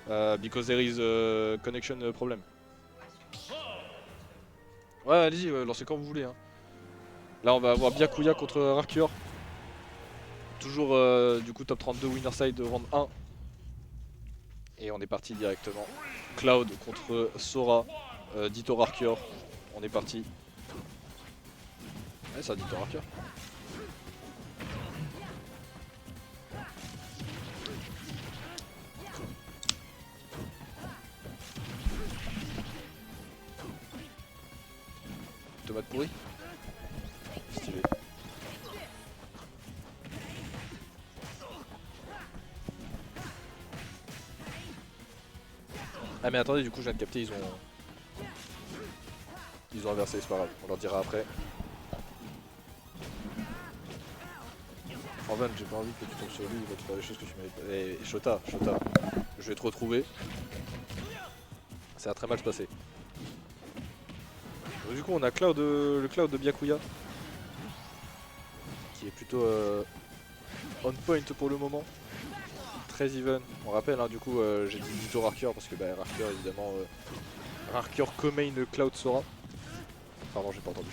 Because there is a connection problem. Ouais, allez-y, lancez quand vous voulez. Hein. Là, on va avoir Byakuya contre Rarkur. Toujours du coup top 32 winner side round 1. Et on est parti directement. Cloud contre Sora, Dito Rarkur. On est parti. Ouais, ça Dito Rarkur. Tomate pourrie. Stylé. Ah mais attendez, du coup je viens de capter, ils ont inversé, c'est pas grave, on leur dira après. Orban, j'ai pas envie que tu tombes sur lui, il va te faire des choses que tu m'avais... Eh, Shota, je vais te retrouver. Ça va très mal se passer. Donc, du coup on a le Cloud de Byakuya. Qui est plutôt on point pour le moment. Très even. On rappelle hein, du coup j'ai dit Dito Rarkur parce que Rarkur évidemment Rarkur co-main Cloud Sora. Pardon j'ai pas entendu.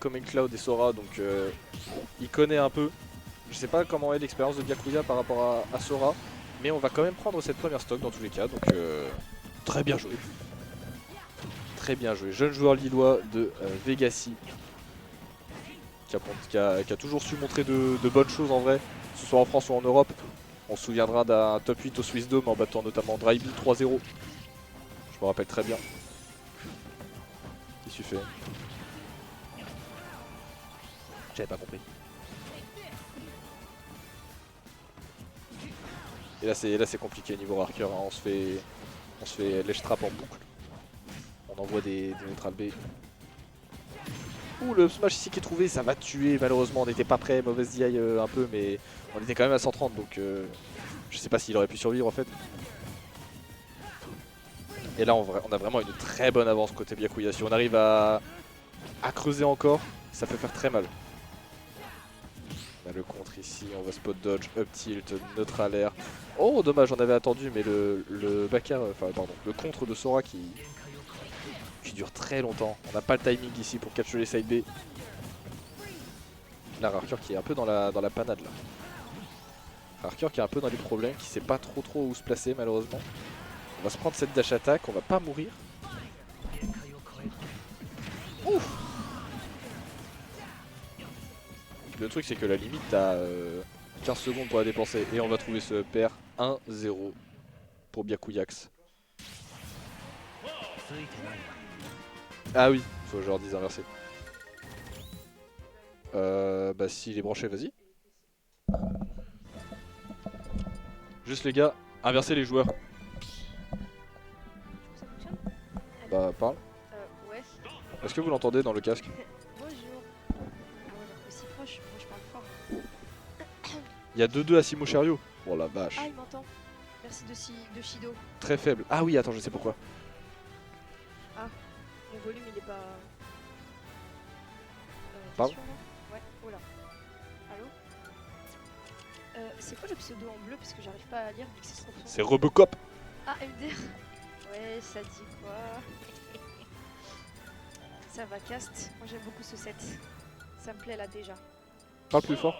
Co-main Cloud et Sora donc il connaît un peu. Je sais pas comment est l'expérience de Byakuya par rapport à Sora. Mais on va quand même prendre cette première stock dans tous les cas. Donc très bien joué. Très bien joué. Jeune joueur lillois de Vegassi. Qui a toujours su montrer de bonnes choses en vrai. Que ce soit en France ou en Europe. On se souviendra d'un top 8 au Swiss Dome en battant notamment Dryby 3-0. Je me rappelle très bien. Qu'est-ce que tu fais? J'avais pas compris. Et là c'est compliqué niveau Rarkur, hein. On se fait lèche trap en boucle. On envoie des neutral B. Ouh le smash ici qui est trouvé, ça va tuer malheureusement, on n'était pas prêt, mauvaise DI un peu mais on était quand même à 130 donc je sais pas s'il aurait pu survivre en fait. Et là on a vraiment une très bonne avance côté Byakuya, si on arrive à creuser encore, ça peut faire très mal. On a le contre ici, on va spot dodge, up tilt, neutral air. Oh dommage, on avait attendu mais le back air, enfin pardon, le contre de Sora qui dure très longtemps. On n'a pas le timing ici pour catcher les side B. Là Rarkur qui est un peu dans la panade là. Rarkur qui est un peu dans les problèmes, qui sait pas trop où se placer malheureusement. On va se prendre cette dash attack, on va pas mourir. Ouf. Le truc c'est que la limite t'as 15 secondes pour la dépenser et on va trouver ce pair 1-0 pour Byakuyax. Ah oui, faut que je leur dise inverser. Bah s'il est branché, vas-y. Juste les gars, inversez les joueurs. Ça fonctionne? Bah parle. Ouais. Est-ce que vous l'entendez dans le casque? Bonjour. Ah ouais, donc aussi proche, moi je parle fort. Il y a 2-2 à Simo Cherio. Oh la vache. Ah, il m'entend. Merci de Shido. Très faible. Ah oui, attends, je sais pourquoi. Mon volume il est pas. Parle. T'es sûr, là? Ouais, oh là. Allô? C'est quoi le pseudo en bleu? Parce que j'arrive pas à lire vu que c'est trop sombre. C'est Robocop. Ah, MDR. Ouais, ça dit quoi? Ça va, cast. Moi j'aime beaucoup ce set. Ça me plaît là déjà. Parle plus fort.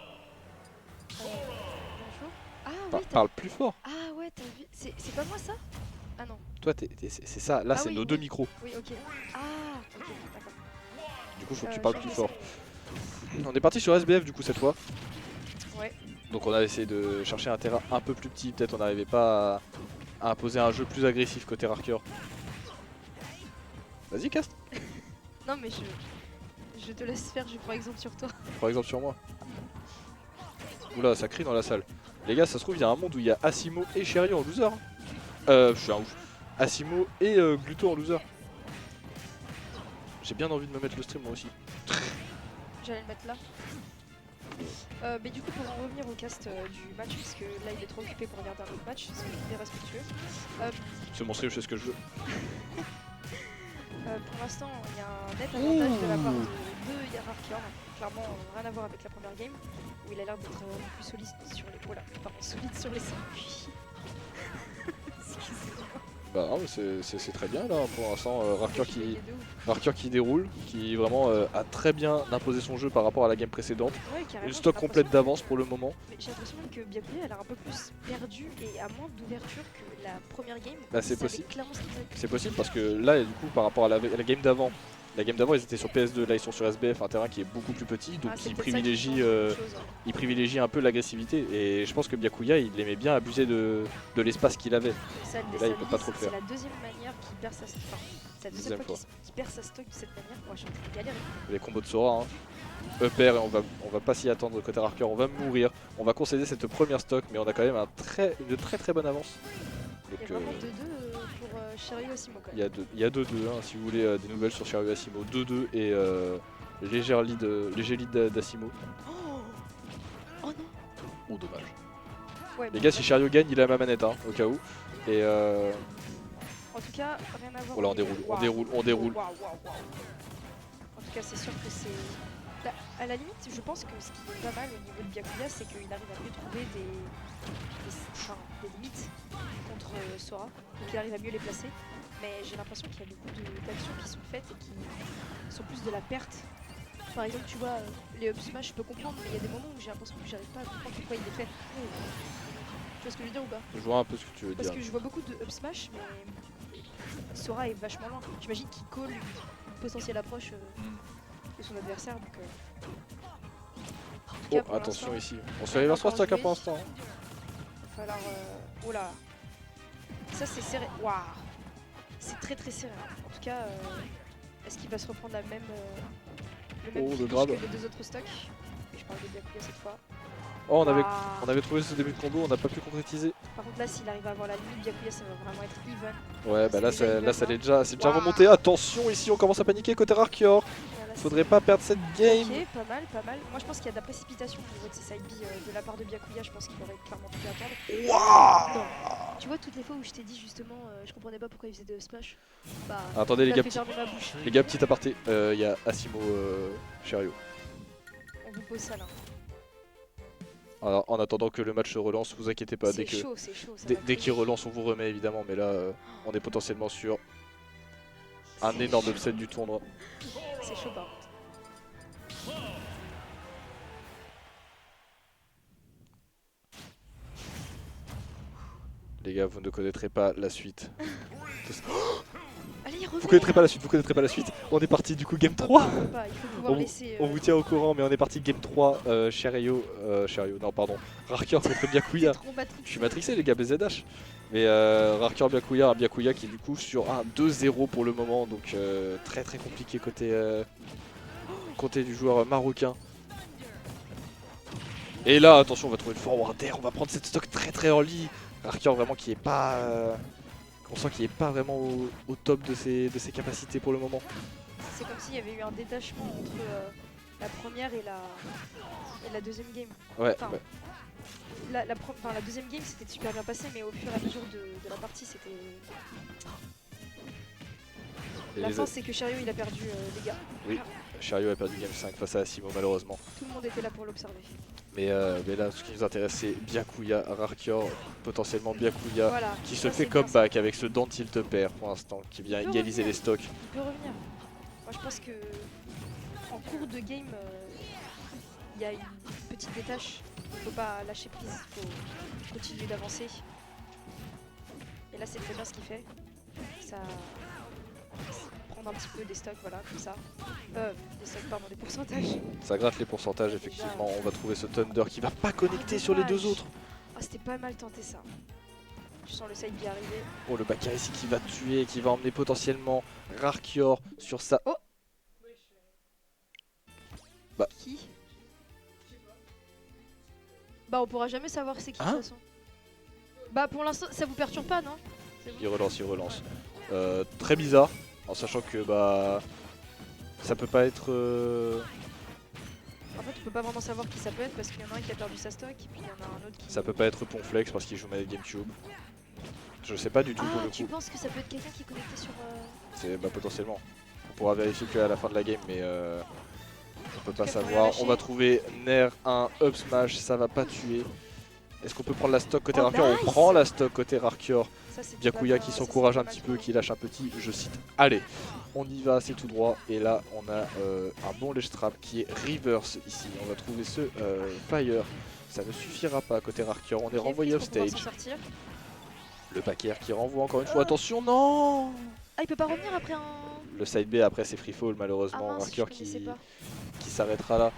Bonjour. Ah oui, Parle plus fort. Ah ouais, t'as vu? C'est pas moi ça? Ah non. Toi, c'est ça. Là, Ah c'est oui, nos deux oui. micros. Oui, ok. Ah, ok, d'accord. Du coup, faut que tu parles je plus vais fort. essayer. On est parti sur SBF du coup cette fois. Ouais. Donc on a essayé de chercher un terrain un peu plus petit. Peut-être on n'arrivait pas à imposer un jeu plus agressif côté Rarkur. Vas-y, cast. Non, mais je te laisse faire, je prends exemple sur toi. Par exemple sur moi. Oula, ça crie dans la salle. Les gars, ça se trouve, il y a un monde où il y a Asimo et Cherio en loser. Je suis un ouf. Asimo et Gluto en loser. J'ai bien envie de me mettre le stream moi aussi. J'allais le mettre là. Mais du coup, pour en revenir au cast du match, parce que là il est trop occupé pour regarder un autre match, parce qu'il est respectueux. C'est mon stream, je fais ce que je veux. Pour l'instant, il y a un net avantage de la part de Rarkur. Clairement, rien à voir avec la première game, où il a l'air d'être plus solide sur les. Oh là, pardon, solide sur les circuits. Bah non, mais c'est très bien là pour l'instant. Rarker Il est de ouf. Rarker qui déroule, qui vraiment a très bien imposé son jeu par rapport à la game précédente. Ouais, carrément, Une j'ai stock l'impression complète que- d'avance pour le moment. Mais j'ai l'impression même que Byakuya elle a un peu plus perdu et a moins d'ouverture que la première game. Bah, c'est Ça avait possible. clairement cette attaque. C'est possible parce que là, du coup, par rapport à la game d'avant, ils étaient sur PS2, là ils sont sur SBF, un terrain qui est beaucoup plus petit, donc Ah, c'est ils peut-être ça qui privilégient, change beaucoup de choses, hein. il privilégie un peu l'agressivité. Et je pense que Byakuya, il aimait bien abuser de l'espace qu'il avait. Ça le Et là, il peut pas déstabilise, trop le c'est faire. la deuxième manière qu'il perd sa stock. Enfin, c'est la deuxième fois qu'il perd sa stock de cette manière. Moi, je suis en train de galérer. Les combos de Sora, hein. Upper, et on va pas s'y attendre côté Rarker, on va mourir. On va concéder cette première stock, mais on a quand même une très bonne avance. Donc, Il y a vraiment 2-2 pour Shiryu Asimo quand il même. y a 2-2, hein, si vous voulez des nouvelles sur Shiryu Asimo. 2-2 et léger lead d'Asimo. Oh non. Oh, dommage. Ouais, Les bon, gars, si bref. Shiryu gagne, il a ma manette, hein, au cas où. Et En tout cas, rien à voir. voilà, on avec- déroule, Waouh. on déroule, on déroule. Waouh, waouh, waouh. En tout cas, c'est sûr que c'est. Bah, à la limite, je pense que ce qui est pas mal au niveau de Byakuya, c'est qu'il arrive à mieux trouver des limites contre Sora. Donc il arrive à mieux les placer. Mais j'ai l'impression qu'il y a beaucoup d'actions qui sont faites et qui sont plus de la perte. Par exemple, tu vois, les up smash, je peux comprendre, mais il y a des moments où j'ai l'impression que j'arrive pas à comprendre pourquoi il les fait. Tu vois ce que je veux dire ou pas? Je vois un peu ce que tu veux Parce dire. que je vois beaucoup de up smash, mais Sora est vachement loin. J'imagine qu'il call une potentielle approche de son adversaire. Donc, en tout Oh, cas, pour attention l'instant, ici. On se fait reverse encore stack jouer. pour l'instant. il va falloir. Oh là, ça c'est serré. Waouh, c'est très serré. En tout cas, est-ce qu'il va se reprendre le même Oh, le finish grab. que les deux autres stocks? Et je parle de Byakuya cette fois. Oh, on Waouh. avait trouvé ce début de combo, on n'a pas pu concrétiser. Par contre là, s'il arrive à avoir la limite Byakuya, ça va vraiment être even. Ouais, bah là, C'est déjà là ça even, c'est déjà Waouh. remonté. Attention, ici, on commence à paniquer côté Rarker. Voilà, Faudrait pas perdre cette game. Ok, pas mal, pas mal. Moi je pense qu'il y a de la précipitation au niveau de ses side B de la part de Byakuya, je pense qu'il aurait clairement pu attendre. Waouh. Non. Tu vois toutes les fois où je t'ai dit justement je comprenais pas pourquoi il faisait de smash. Bah Attendez les ça gars, fait fermer ma bouche. les gars, petit aparté, il y a Asimo Shiryu. On vous pose ça là. Alors, en attendant que le match se relance, vous inquiétez pas, C'est chaud, c'est chaud. ça va dès très qu'il vite. relance, on vous remet évidemment, mais là, on est potentiellement sur un énorme upset du tournoi. C'est chaud par contre. Les gars, vous ne connaîtrez pas la suite. Allez, Vous connaîtrez pas la suite. On est parti du coup game 3. Il faut pouvoir laisser. On vous tient au courant, mais on est parti game 3. Shiryu, non pardon, Rarker contre Byakuya. Trop matrixé. Je suis matrixé les gars, BZH. Mais Rarker Byakuya qui est du coup sur un 2-0 pour le moment, donc très compliqué côté du joueur marocain. Et là, attention, on va trouver le forwarder, on va prendre cette stock très early. Rarker vraiment qui est pas... on sent qu'il est pas vraiment au top de ses capacités pour le moment. C'est comme s'il y avait eu un détachement entre la première et la deuxième game. Ouais, Enfin, ouais. la deuxième game c'était super bien passé, mais au fur et à mesure de la partie c'était. Et La les- fin c'est que Shiryu il a perdu les gars. Oui, Shiryu a perdu game 5 face à Asimo malheureusement. Tout le monde était là pour l'observer. Mais là, ce qui nous intéresse, c'est Byakuya, Rarker, potentiellement Byakuya, Voilà. qui se ça, fait c'est bien, comeback avec ce dent tilt pair pour l'instant, qui vient Il peut égaliser revenir. les stocks. Il peut revenir. Moi je pense que en cours de game il y a une petite détache. Il faut pas lâcher prise, il faut continuer d'avancer. Et là c'est très bien ce qu'il fait. Ça prendre un petit peu des stocks, voilà, comme ça. Des stocks, pardon, des pourcentages. Ça gratte les pourcentages, effectivement. On va trouver ce Thunder qui va pas connecter sur les deux autres. Ah, c'était pas mal tenté ça. Je sens le side B arriver. Oh, le Bakar ici qui va tuer, qui va emmener potentiellement Rarker sur sa... Oh. Bah. Qui? Bah on pourra jamais savoir c'est qui de Hein toute façon. Bah pour l'instant ça vous perturbe pas non? Il relance. Très bizarre, en sachant que bah... ça peut pas être... En fait on peut pas vraiment savoir qui ça peut être parce qu'il y en a un qui a perdu sa stock et puis il y en a un autre qui... Ça peut pas être Ponflex parce qu'il joue Manette GameCube. Je sais pas du tout pour Ah le tu coup. penses que ça peut être quelqu'un qui est connecté sur... C'est bah, potentiellement. On pourra vérifier qu'à la fin de la game, mais on peut pas cas, faut rien savoir. lâcher. On va trouver Nair, un up smash, ça va pas tuer. Est-ce qu'on peut prendre la stock côté Oh, Rarkior? nice. On prend la stock côté Rarkior. Ça, c'est Byakuya pas qui mal, s'encourage ça, un c'est petit pas peu, mal qui lâche un petit, je cite, allez, on y va, c'est tout droit. Et là, on a un bon ledge trap qui est reverse ici. On va trouver ce fire. Ça ne suffira pas côté Rarkior. On est Ok, renvoyé faut off pouvoir s'en stage. sortir. Le Packer qui renvoie encore une fois. Attention, non! Ah, il peut pas revenir après un... Le side B après c'est free fall Ah malheureusement. mince, je Rarkior connaissais pas. qui s'arrêtera là.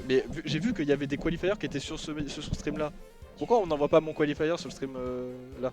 Mais j'ai vu qu'il y avait des qualifiers qui étaient sur ce stream là. Pourquoi on n'envoie pas mon qualifier sur le stream là?